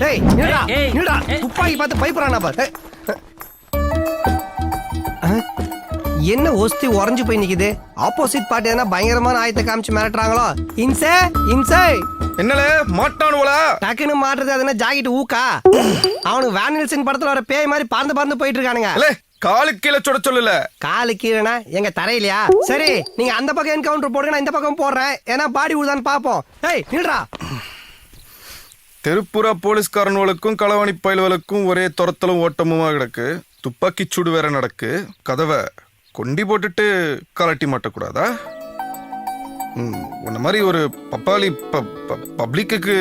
ஏய் நில்றா நில்றா துப்பாக்கி பார்த்து பயப்படுறானா பாரு. என்ன ஒஸ்தி உறைஞ்சு போய் நிக்குது? ஆப்போசிட் பார்ட்டி எதனா பயங்கரமான ஆயத்தை காமிச்சு மிரட்டுறாங்களோ? இன்சே இன்சே என்னல மாட்டானுவலா? டக்குன்னு மாட்டுறது அதுனா ஜாக்கெட் ஊக்கா? அவனுக்கு வேன் நில்சன் படத்துல வர பேய் மாதிரி பறந்து பறந்து போயிட்டு இருக்கானுங்க. காலு கீழே சுட சொல்லல. காலு கீழனா எங்க தரையிலையா? சரி நீங்க அந்த பக்கம் என்கவுண்டர் போடுங்க, நான் இந்த பக்கம் போடுறேன். ஏன்னா பாடி விடுதான்னு பாப்போம். ஏய் நில்றா. தெருப்புற போலீஸ்காரனுக்கும் களவாணி பயல்களுக்கும் ஒரே துரத்தலும் ஓட்டமுமா கிடக்கு. துப்பாக்கி சூடு வேற நடக்கு. கதவை கொண்டி போட்டுட்டு கலட்டி மாட்டக்கூடாதா? உன்ன மாதிரி ஒரு பப்பாளி பப்ளிக்கு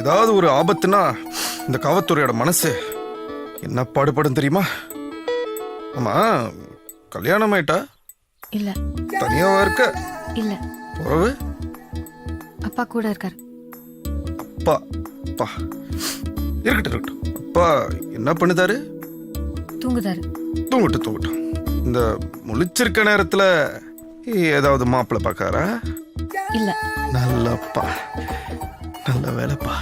ஏதாவது ஒரு ஆபத்துனா இந்த காவல்துறையோட மனசு என்ன பாடுபடும் தெரியுமா? ஆமா, கல்யாணம் ஆயிட்டா? இல்ல. தனியாவா இருக்க? இல்ல. உறவு? அப்பா கூட இருக்காரு. அப்பா அப்பா இருக்கட்டும் இருக்கட்டும். அப்பா என்ன பண்ணுதாரு? தூங்குதாரு. தூங்கட்டும். இந்த முழிச்சிருக்க நேரத்துல ஏதாவது மாப்பிள்ளை பார்க்காரா? இல்ல. நல்லப்பா, நல்ல வேலைப்பா.